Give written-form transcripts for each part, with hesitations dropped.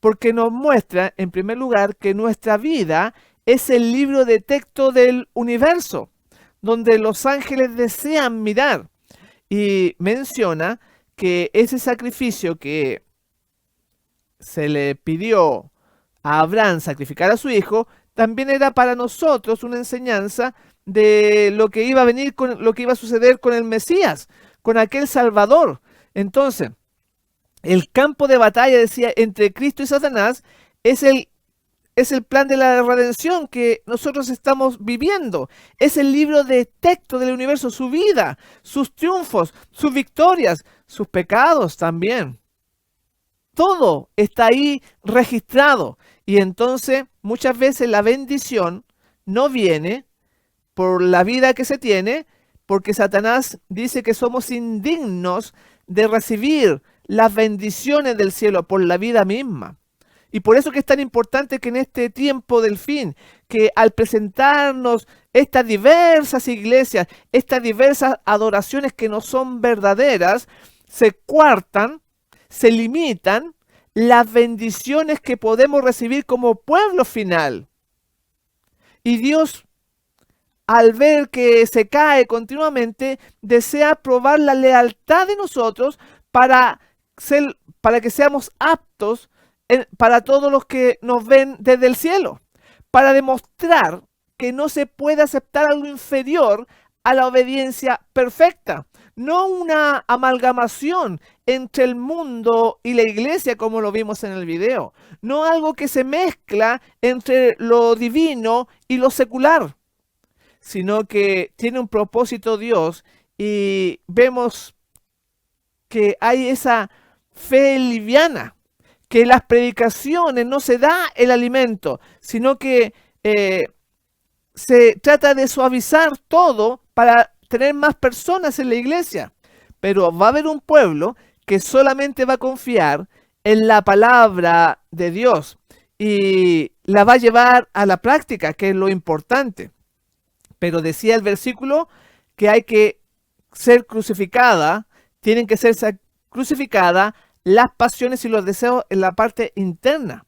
porque nos muestra, en primer lugar, que nuestra vida es el libro de texto del universo, donde los ángeles desean mirar. Y menciona que ese sacrificio que se le pidió a Abraham sacrificar a su hijo, también era para nosotros una enseñanza de lo que iba a venir con lo que iba a suceder con el Mesías, con aquel Salvador. Entonces, el campo de batalla, decía, entre Cristo y Satanás es el plan de la redención que nosotros estamos viviendo. Es el libro de texto del universo, su vida, sus triunfos, sus victorias, sus pecados también. Todo está ahí registrado. Y entonces muchas veces la bendición no viene por la vida que se tiene, porque Satanás dice que somos indignos de recibir las bendiciones del cielo por la vida misma. Y por eso que es tan importante que en este tiempo del fin, que al presentarnos estas diversas iglesias, estas diversas adoraciones que no son verdaderas, se coartan, se limitan las bendiciones que podemos recibir como pueblo final. Y Dios, al ver que se cae continuamente, desea probar la lealtad de nosotros para que seamos aptos para todos los que nos ven desde el cielo, para demostrar que no se puede aceptar algo inferior a la obediencia perfecta, no una amalgamación entre el mundo y la iglesia como lo vimos en el video, no algo que se mezcla entre lo divino y lo secular, sino que tiene un propósito Dios y vemos que hay esa fe liviana, que en las predicaciones no se da el alimento, sino que se trata de suavizar todo para tener más personas en la iglesia. Pero va a haber un pueblo que solamente va a confiar en la palabra de Dios y la va a llevar a la práctica, que es lo importante. Pero decía el versículo que hay que ser crucificada, tienen que ser crucificadas las pasiones y los deseos en la parte interna.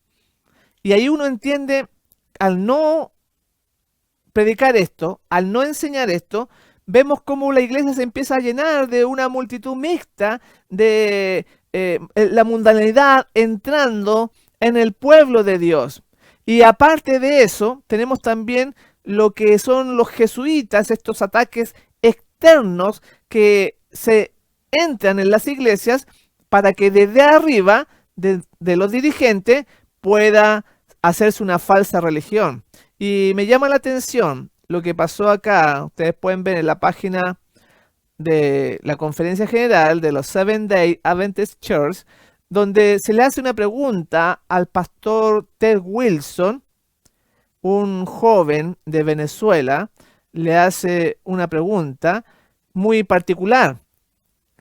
Y ahí uno entiende, al no predicar esto, al no enseñar esto, vemos cómo la iglesia se empieza a llenar de una multitud mixta, de la mundanalidad entrando en el pueblo de Dios. Y aparte de eso, tenemos también lo que son los jesuitas, estos ataques externos que se entran en las iglesias para que desde arriba de los dirigentes pueda hacerse una falsa religión. Y me llama la atención lo que pasó acá. Ustedes pueden ver en la página de la conferencia general de los Seventh Day Adventist Church, donde se le hace una pregunta al pastor Ted Wilson, un joven de Venezuela, le hace una pregunta muy particular,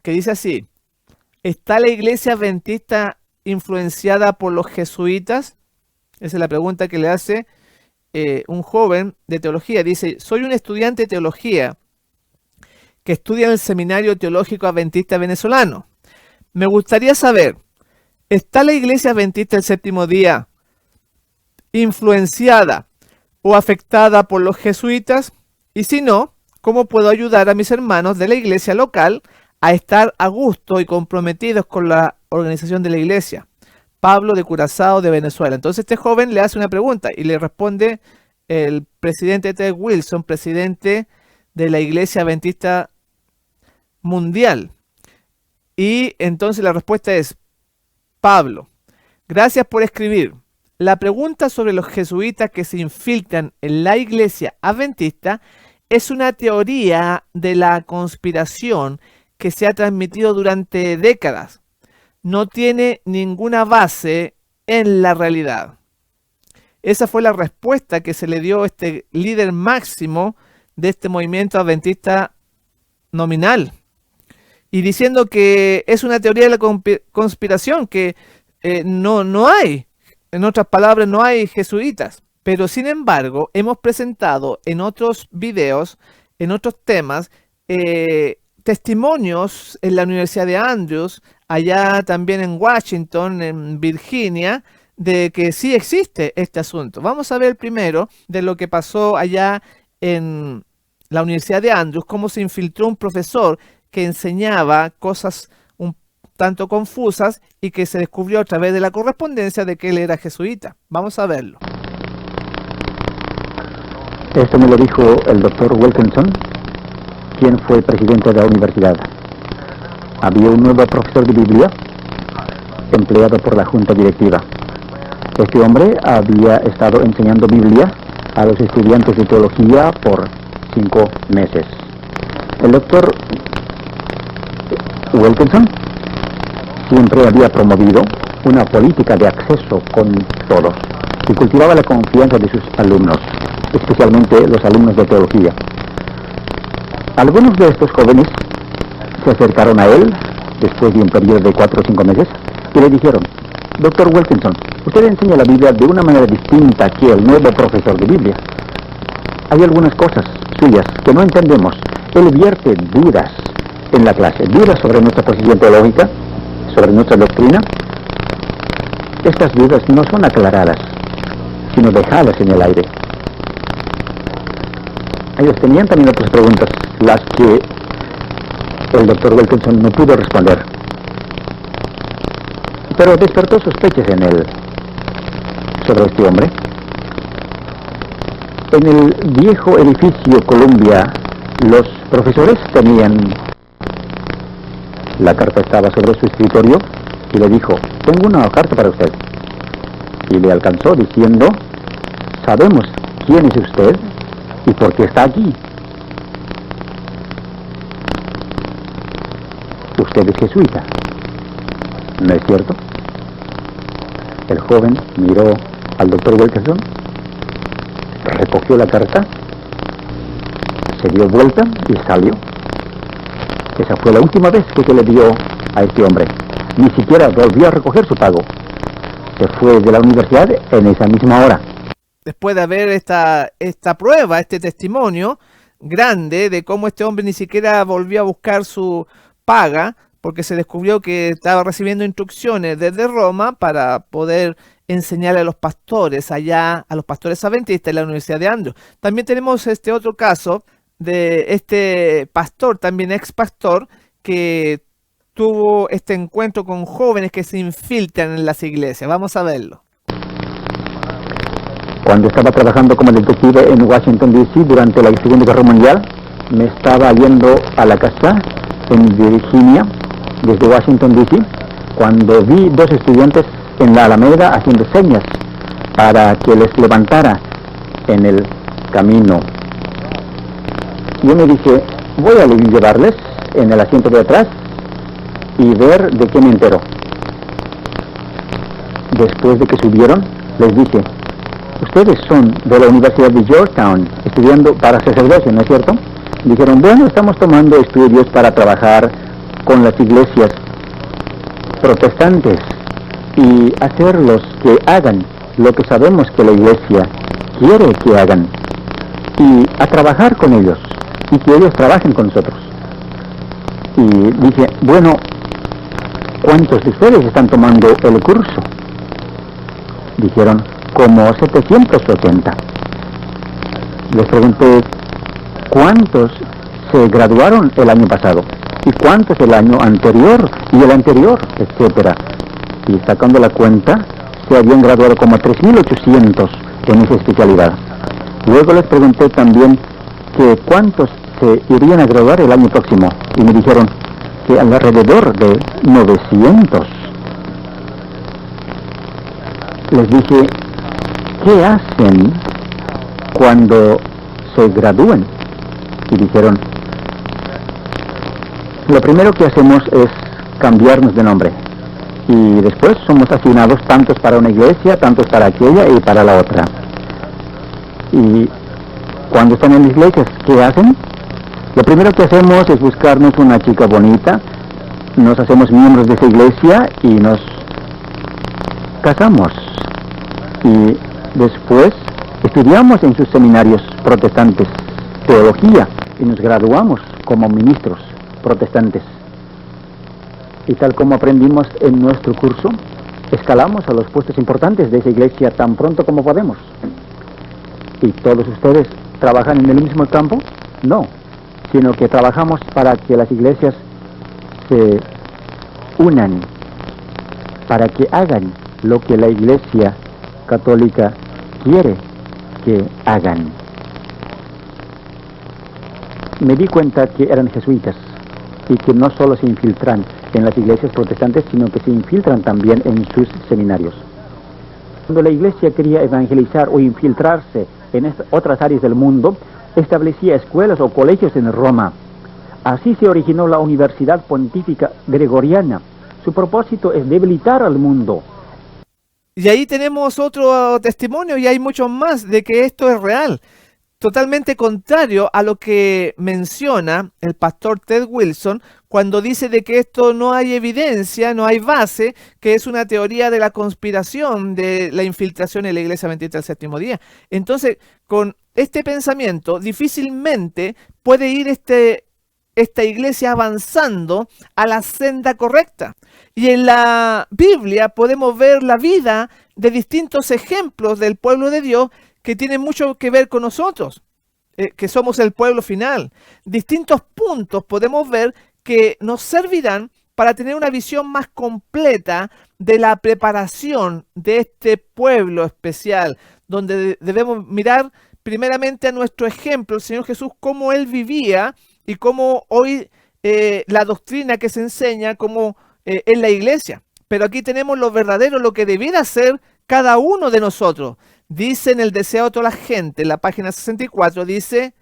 que dice así: ¿está la iglesia adventista influenciada por los jesuitas? Esa es la pregunta que le hace un joven de teología. Dice: soy un estudiante de teología que estudia en el Seminario Teológico Adventista Venezolano. Me gustaría saber, ¿está la iglesia adventista del séptimo día influenciada o afectada por los jesuitas? Y si no, ¿cómo puedo ayudar a mis hermanos de la iglesia local a estar a gusto y comprometidos con la organización de la iglesia? Pablo de Curazao, de Venezuela. Entonces este joven le hace una pregunta y le responde el presidente Ted Wilson, presidente de la Iglesia Adventista Mundial. Y entonces la respuesta es: Pablo, gracias por escribir. La pregunta sobre los jesuitas que se infiltran en la Iglesia Adventista es una teoría de la conspiración que se ha transmitido durante décadas. No tiene ninguna base en la realidad. Esa fue la respuesta que se le dio a este líder máximo de este movimiento adventista nominal. Y diciendo que es una teoría de la conspiración, que no hay, en otras palabras, no hay jesuitas. Pero sin embargo, hemos presentado en otros videos, en otros temas, testimonios en la Universidad de Andrews, allá también en Washington, en Virginia, de que sí existe este asunto. Vamos a ver primero de lo que pasó allá en la Universidad de Andrews, cómo se infiltró un profesor que enseñaba cosas un tanto confusas y que se descubrió a través de la correspondencia de que él era jesuita. Vamos a verlo. Esto me lo dijo el doctor Wilkinson, quien fue presidente de la universidad. Había un nuevo profesor de Biblia empleado por la junta directiva. Este hombre había estado enseñando Biblia a los estudiantes de teología por 5 meses. El doctor Wilkinson siempre había promovido una política de acceso con todos y cultivaba la confianza de sus alumnos, especialmente los alumnos de teología. Algunos de estos jóvenes se acercaron a él después de un periodo de 4 o 5 meses y le dijeron: Doctor Wilkinson, usted enseña la Biblia de una manera distinta que el nuevo profesor de Biblia. Hay algunas cosas suyas que no entendemos. Él vierte dudas en la clase, dudas sobre nuestra posición teológica, sobre nuestra doctrina. Estas dudas no son aclaradas, sino dejadas en el aire. Ellos tenían también otras preguntas, las que el doctor Wilkinson no pudo responder. Pero despertó sospechas en él sobre este hombre. En el viejo edificio Columbia, los profesores tenían... La carta estaba sobre su escritorio y le dijo: tengo una carta para usted. Y le alcanzó diciendo: sabemos quién es usted y por qué está aquí. Usted es jesuita, ¿no es cierto? El joven miró al doctor Wilkinson, recogió la carta, se dio vuelta y salió. Esa fue la última vez que se le dio a este hombre. Ni siquiera volvió a recoger su pago. Se fue de la universidad en esa misma hora. Después de haber esta prueba, este testimonio grande de cómo este hombre ni siquiera volvió a buscar su paga, porque se descubrió que estaba recibiendo instrucciones desde Roma para poder enseñarle a los pastores allá, a los pastores adventistas en la Universidad de Andrews. También tenemos este otro caso de este pastor, también ex pastor, que tuvo este encuentro con jóvenes que se infiltran en las iglesias. Vamos a verlo. Cuando estaba trabajando como detective en Washington, D.C. durante la Segunda Guerra Mundial, me estaba yendo a la casa en Virginia, desde Washington, D.C., cuando vi 2 estudiantes en la Alameda haciendo señas para que les levantara en el camino. Yo me dije: voy a llevarles en el asiento de atrás y ver de qué me entero. Después de que subieron, les dije: ustedes son de la Universidad de Georgetown, estudiando para sacerdocio, ¿no es cierto? Dijeron: bueno, estamos tomando estudios para trabajar con las iglesias protestantes y hacerlos que hagan lo que sabemos que la iglesia quiere que hagan, y a trabajar con ellos, y que ellos trabajen con nosotros. Y dije: bueno, ¿cuántos de ustedes están tomando el curso? Dijeron: como 780. Les pregunté: ¿cuántos se graduaron el año pasado? ¿Y cuántos el año anterior? Y el anterior, etcétera. Y sacando la cuenta, se habían graduado como 3.800 en esa especialidad. Luego les pregunté también que cuántos se irían a graduar el año próximo. Y me dijeron que alrededor de 900. Les dije: ¿qué hacen cuando se gradúen? Y dijeron: lo primero que hacemos es cambiarnos de nombre. Y después somos asignados tantos para una iglesia, tantos para aquella y para la otra. Y cuando están en las iglesias, ¿qué hacen? Lo primero que hacemos es buscarnos una chica bonita, nos hacemos miembros de esa iglesia y nos casamos. Y después estudiamos en sus seminarios protestantes teología y nos graduamos como ministros protestantes. Y tal como aprendimos en nuestro curso, escalamos a los puestos importantes de esa iglesia tan pronto como podemos. ¿Y todos ustedes trabajan en el mismo campo? No, sino que trabajamos para que las iglesias se unan, para que hagan lo que la Iglesia Católica quiere que hagan. Me di cuenta que eran jesuitas y que no solo se infiltran en las iglesias protestantes, sino que se infiltran también en sus seminarios. Cuando la iglesia quería evangelizar o infiltrarse en otras áreas del mundo, establecía escuelas o colegios en Roma. Así se originó la Universidad Pontífica Gregoriana. Su propósito es debilitar al mundo. Y ahí tenemos otro testimonio, y hay muchos más, de que esto es real. Totalmente contrario a lo que menciona el pastor Ted Wilson cuando dice de que esto no hay evidencia, no hay base, que es una teoría de la conspiración de la infiltración en la Iglesia Adventista del Séptimo Día. Entonces, con este pensamiento, difícilmente puede ir esta iglesia avanzando a la senda correcta. Y en la Biblia podemos ver la vida de distintos ejemplos del pueblo de Dios que tienen mucho que ver con nosotros, que somos el pueblo final. Distintos puntos podemos ver que nos servirán para tener una visión más completa de la preparación de este pueblo especial, donde debemos mirar primeramente a nuestro ejemplo, el Señor Jesús, cómo Él vivía y cómo hoy la doctrina que se enseña como en la iglesia. Pero aquí tenemos lo verdadero, lo que debiera ser cada uno de nosotros. Dice en el Deseo de toda la gente, en la página 64, dice: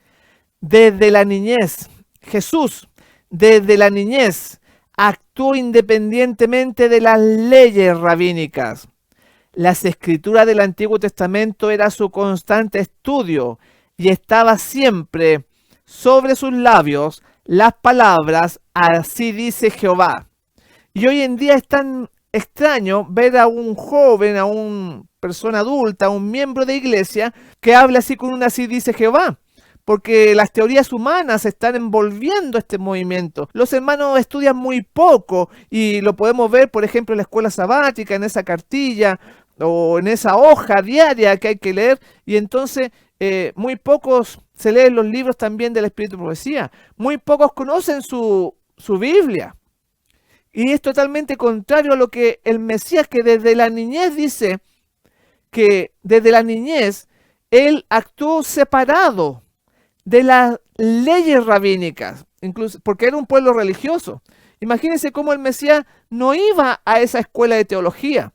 desde la niñez, Jesús, desde la niñez, actuó independientemente de las leyes rabínicas. Las escrituras del Antiguo Testamento era su constante estudio y estaba siempre sobre sus labios las palabras, así dice Jehová. Y hoy en día es tan extraño ver a un joven, a una persona adulta, a un miembro de iglesia que habla así con una así dice Jehová, porque las teorías humanas están envolviendo este movimiento. Los hermanos estudian muy poco y lo podemos ver, por ejemplo, en la escuela sabática, en esa cartilla o en esa hoja diaria que hay que leer, y entonces muy pocos se leen los libros también del Espíritu de Profecía. Muy pocos conocen su Biblia. Y es totalmente contrario a lo que el Mesías, que desde la niñez dice que desde la niñez Él actuó separado de las leyes rabínicas, incluso porque era un pueblo religioso. Imagínense cómo el Mesías no iba a esa escuela de teología,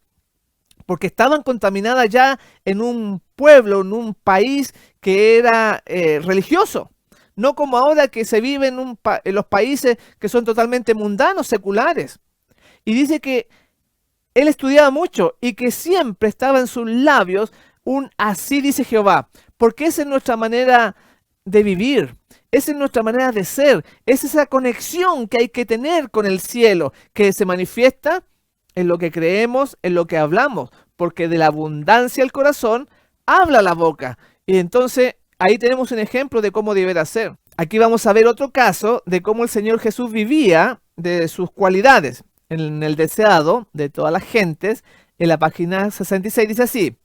porque estaban contaminadas ya en un pueblo, en un país que era religioso. No como ahora que se vive en los países que son totalmente mundanos, seculares. Y dice que él estudiaba mucho y que siempre estaba en sus labios un así dice Jehová. Porque esa es nuestra manera de vivir, esa es nuestra manera de ser, es esa conexión que hay que tener con el cielo, que se manifiesta en lo que creemos, en lo que hablamos, porque de la abundancia del corazón habla la boca. Y entonces ahí tenemos un ejemplo de cómo deberá ser. Aquí vamos a ver otro caso de cómo el Señor Jesús vivía, de sus cualidades. En el Deseado de todas las gentes, en la página 66, dice así: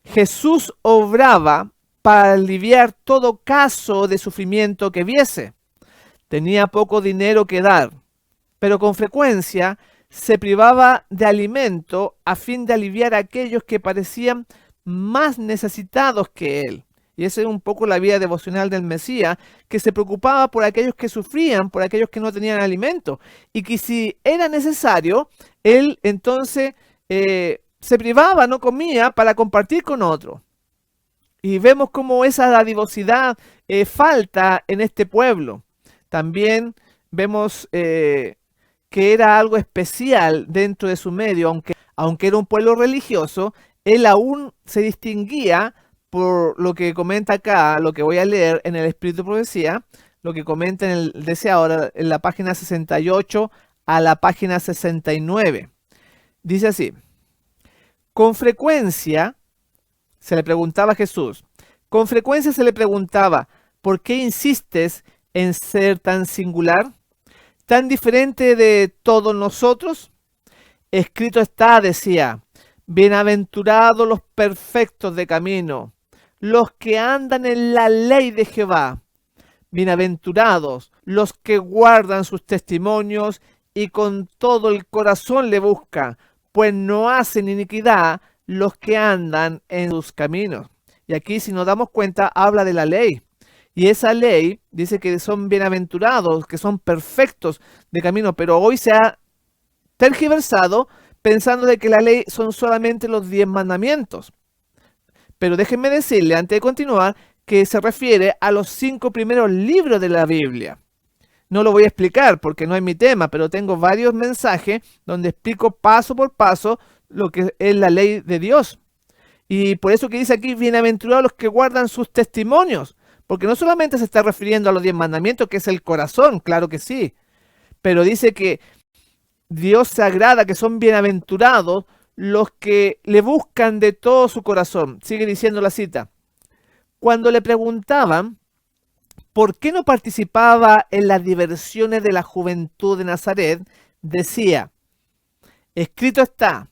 Jesús obraba para aliviar todo caso de sufrimiento que viese. Tenía poco dinero que dar, pero con frecuencia se privaba de alimento a fin de aliviar a aquellos que parecían más necesitados que él. Y esa es un poco la vida devocional del Mesías, que se preocupaba por aquellos que sufrían, por aquellos que no tenían alimento. Y que si era necesario, él entonces se privaba, no comía, para compartir con otros. Y vemos cómo esa dadivosidad falta en este pueblo. También vemos que era algo especial dentro de su medio, aunque era un pueblo religioso, él aún se distinguía por lo que comenta acá, lo que voy a leer en el Espíritu de Profecía, lo que comenta en el Deseado, en la página 68 a la página 69. Dice así: con frecuencia se le preguntaba a Jesús, con frecuencia se le preguntaba, ¿por qué insistes en ser tan singular, tan diferente de todos nosotros? Escrito está, decía, bienaventurados los perfectos de camino, los que andan en la ley de Jehová. Bienaventurados los que guardan sus testimonios y con todo el corazón le buscan, pues no hacen iniquidad los que andan en sus caminos. Y aquí, si nos damos cuenta, habla de la ley. Y esa ley dice que son bienaventurados, que son perfectos de camino, pero hoy se ha tergiversado pensando de que la ley son solamente los 10 mandamientos. Pero déjenme decirle, antes de continuar, que se refiere a los 5 primeros libros de la Biblia. No lo voy a explicar porque no es mi tema, pero tengo varios mensajes donde explico paso por paso lo que es la ley de Dios. Y por eso que dice aquí, bienaventurados los que guardan sus testimonios, porque no solamente se está refiriendo a los 10 mandamientos, que es el corazón, claro que sí, pero dice que Dios se agrada, que son bienaventurados los que le buscan de todo su corazón. Sigue diciendo la cita. Cuando le preguntaban por qué no participaba en las diversiones de la juventud de Nazaret, decía, escrito está,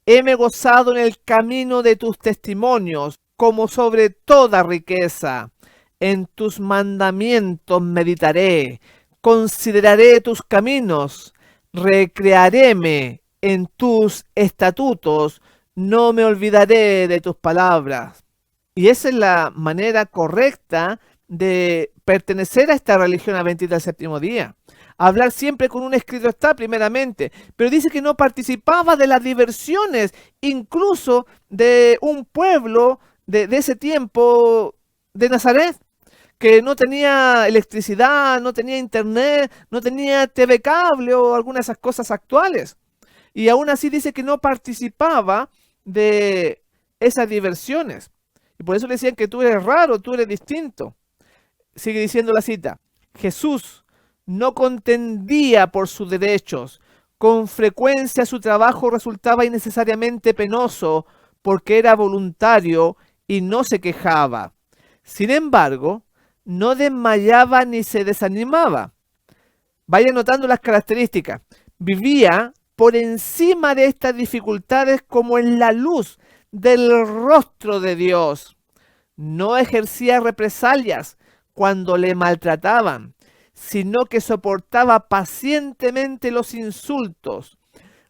heme gozado en el camino de tus testimonios, como sobre toda riqueza. En tus mandamientos meditaré, consideraré tus caminos, recrearéme en tus estatutos, no me olvidaré de tus palabras. Y esa es la manera correcta de pertenecer a esta religión adventista del séptimo día. Hablar siempre con un escrito está primeramente, pero dice que no participaba de las diversiones, incluso de un pueblo de ese tiempo de Nazaret, que no tenía electricidad, no tenía internet, no tenía TV cable o algunas de esas cosas actuales. Y aún así dice que no participaba de esas diversiones. Y por eso le decían que tú eres raro, tú eres distinto. Sigue diciendo la cita. Jesús no contendía por sus derechos. Con frecuencia su trabajo resultaba innecesariamente penoso porque era voluntario y no se quejaba. Sin embargo, no desmayaba ni se desanimaba. Vaya notando las características. Vivía por encima de estas dificultades como en la luz del rostro de Dios. No ejercía represalias cuando le maltrataban, sino que soportaba pacientemente los insultos.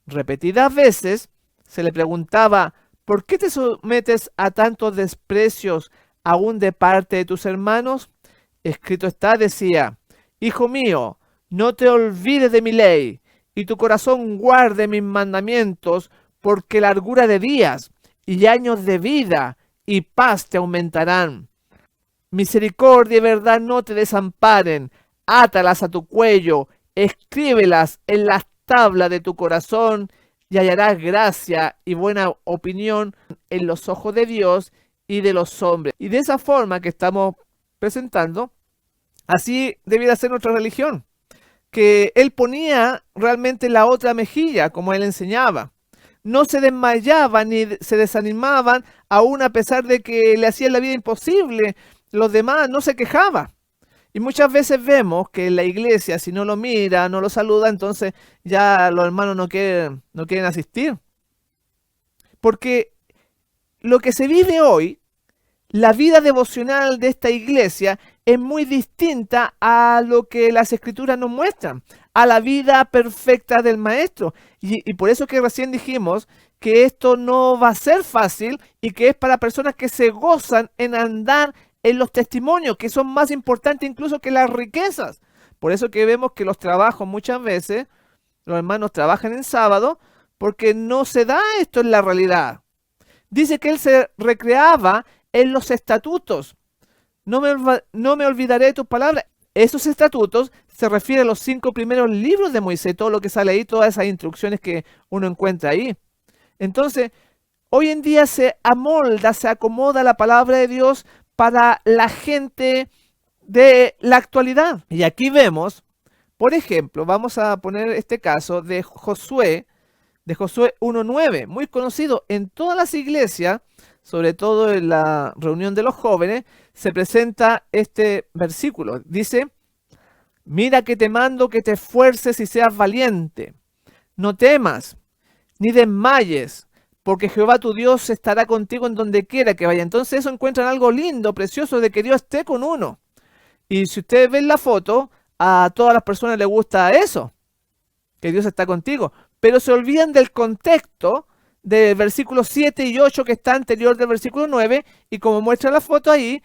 Repetidas veces se le preguntaba, ¿por qué te sometes a tantos desprecios aún de parte de tus hermanos? Escrito está, decía, Hijo mío, no te olvides de mi ley, y tu corazón guarde mis mandamientos, porque largura de días y años de vida y paz te aumentarán. Misericordia y verdad no te desamparen, átalas a tu cuello, escríbelas en las tablas de tu corazón, y hallarás gracia y buena opinión en los ojos de Dios y de los hombres. Y de esa forma que estamos presentando, así debiera ser nuestra religión, que él ponía realmente la otra mejilla, como él enseñaba. No se desmayaban ni se desanimaban, aún a pesar de que le hacían la vida imposible. Los demás no se quejaban. Y muchas veces vemos que en la iglesia, si no lo mira, no lo saluda, entonces ya los hermanos no quieren asistir. Porque lo que se vive hoy, la vida devocional de esta iglesia, es muy distinta a lo que las escrituras nos muestran, a la vida perfecta del maestro. Y por eso que recién dijimos que esto no va a ser fácil y que es para personas que se gozan en andar en los testimonios, que son más importantes incluso que las riquezas. Por eso que vemos que los trabajos muchas veces, los hermanos trabajan en sábado, porque no se da esto en la realidad. Dice que él se recreaba en los estatutos. No me olvidaré de tus palabras. Esos estatutos se refieren a los 5 primeros libros de Moisés, todo lo que sale ahí, todas esas instrucciones que uno encuentra ahí. Entonces, hoy en día se amolda, se acomoda la palabra de Dios para la gente de la actualidad. Y aquí vemos, por ejemplo, vamos a poner este caso de Josué 1:9, muy conocido en todas las iglesias, sobre todo en la reunión de los jóvenes, se presenta este versículo. Dice, mira que te mando que te esfuerces y seas valiente. No temas, ni desmayes, porque Jehová tu Dios estará contigo en donde quiera que vaya. Entonces eso encuentran algo lindo, precioso, de que Dios esté con uno. Y si ustedes ven la foto, a todas las personas les gusta eso, que Dios está contigo. Pero se olvidan del contexto del versículo 7 y 8 que está anterior del versículo 9. Y como muestra la foto ahí,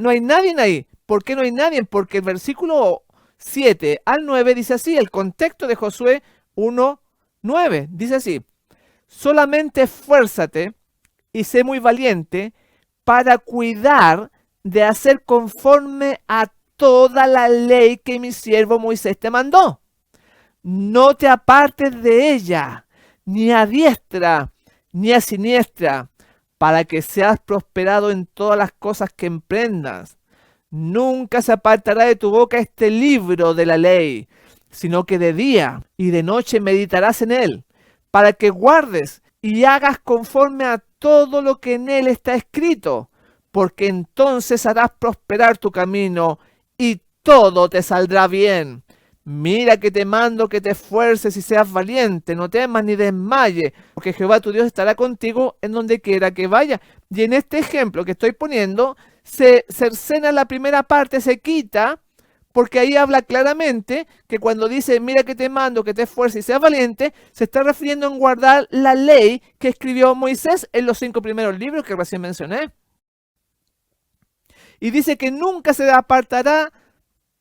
no hay nadie ahí. ¿Por qué no hay nadie? Porque el versículo 7 al 9 dice así, el contexto de Josué 1:9 dice así: solamente esfuérzate y sé muy valiente para cuidar de hacer conforme a toda la ley que mi siervo Moisés te mandó. No te apartes de ella, ni a diestra, ni a siniestra, para que seas prosperado en todas las cosas que emprendas. Nunca se apartará de tu boca este libro de la ley, sino que de día y de noche meditarás en él, para que guardes y hagas conforme a todo lo que en él está escrito, porque entonces harás prosperar tu camino y todo te saldrá bien. Mira que te mando que te esfuerces y seas valiente, no temas ni desmayes, porque Jehová tu Dios estará contigo en donde quiera que vaya. Y en este ejemplo que estoy poniendo, se cercena la primera parte, se quita, porque ahí habla claramente que cuando dice, mira que te mando que te esfuerces y seas valiente, se está refiriendo en guardar la ley que escribió Moisés en los 5 primeros libros que recién mencioné. Y dice que nunca se apartará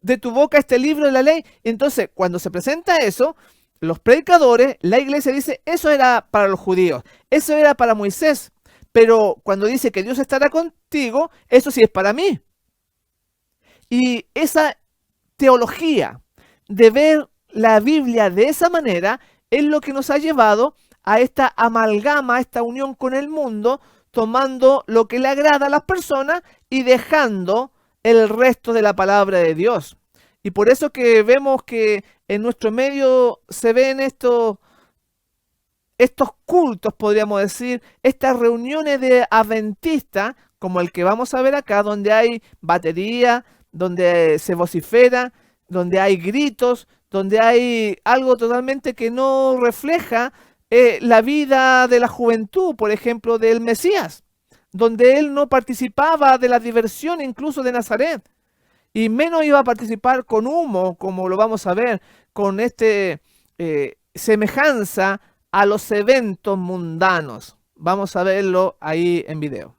de tu boca este libro de la ley. Entonces, cuando se presenta eso, los predicadores, la iglesia dice, eso era para los judíos, eso era para Moisés. Pero cuando dice que Dios estará contigo, eso sí es para mí. Y esa teología de ver la Biblia de esa manera es lo que nos ha llevado a esta amalgama, a esta unión con el mundo, tomando lo que le agrada a las personas y dejando el resto de la palabra de Dios. Y por eso que vemos que en nuestro medio se ven estos cultos, podríamos decir, estas reuniones de adventistas, como el que vamos a ver acá, donde hay batería, donde se vocifera, donde hay gritos, donde hay algo totalmente que no refleja la vida de la juventud, por ejemplo, del Mesías, donde él no participaba de la diversión incluso de Nazaret, y menos iba a participar con humo, como lo vamos a ver, con semejanza a los eventos mundanos. Vamos a verlo aí em vídeo.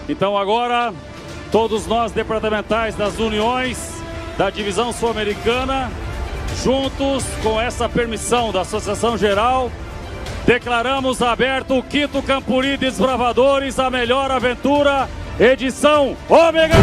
Então agora, todos nós departamentais das uniões da Divisão Sul-Americana, juntos com essa permissão da Associação Geral, declaramos aberto o 5º Campuri Desbravadores, a melhor aventura, edição Ômega!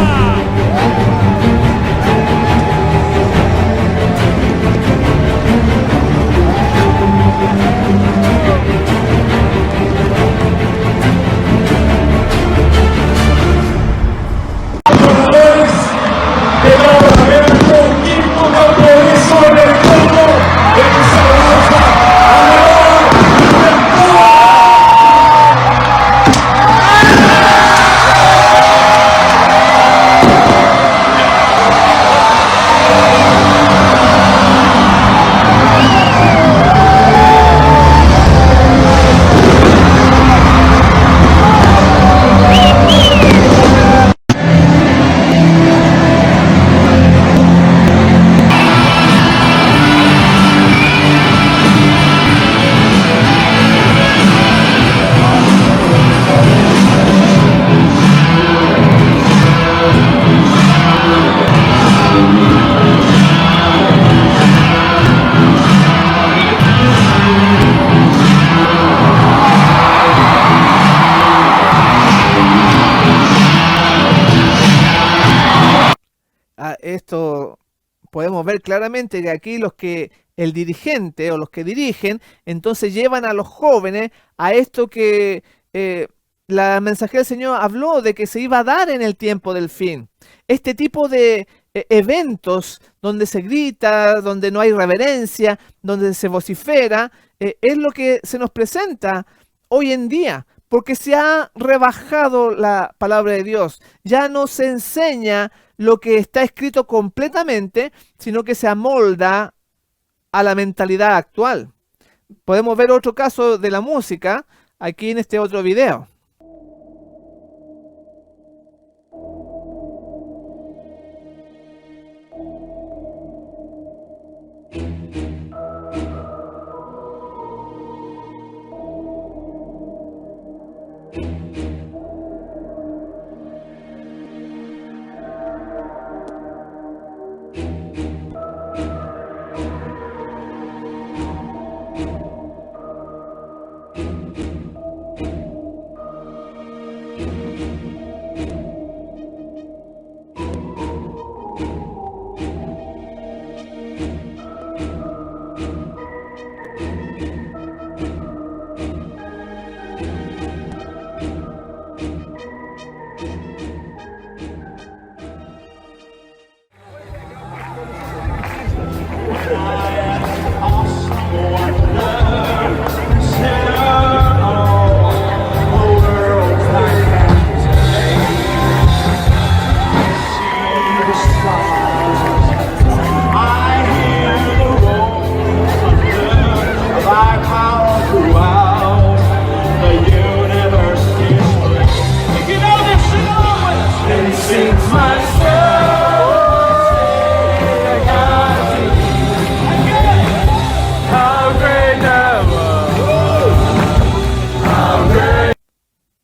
Esto podemos ver claramente que aquí el dirigente o los que dirigen, entonces llevan a los jóvenes a esto que la mensajera del Señor habló de que se iba a dar en el tiempo del fin. Este tipo de eventos donde se grita, donde no hay reverencia, donde se vocifera, es lo que se nos presenta hoy en día, porque se ha rebajado la palabra de Dios. Ya no se enseña lo que está escrito completamente, sino que se amolda a la mentalidad actual. podemos ver otro caso de la música aquí en este otro video.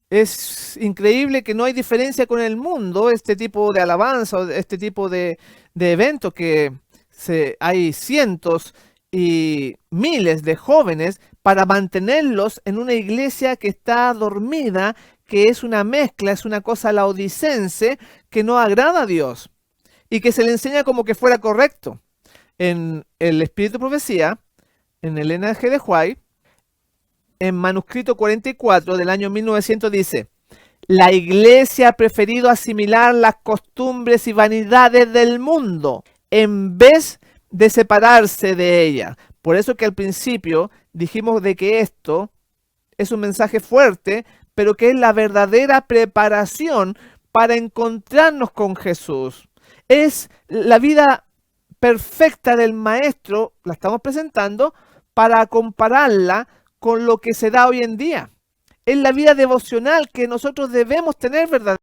Es increíble que no hay diferencia con el mundo, este tipo de alabanza, o este tipo de eventos que hay cientos y miles de jóvenes para mantenerlos en una iglesia que está dormida, que es una mezcla, es una cosa laodicense que no agrada a Dios y que se le enseña como que fuera correcto. En el Espíritu de Profecía, en el N.G. de White, en manuscrito 44 del año 1900 dice: la iglesia ha preferido asimilar las costumbres y vanidades del mundo en vez de separarse de ella. Por eso que al principio dijimos de que esto es un mensaje fuerte, pero que es la verdadera preparación para encontrarnos con Jesús. Es la vida perfecta del Maestro, la estamos presentando para compararla con lo que se da hoy en día. Es la vida devocional que nosotros debemos tener, ¿verdad?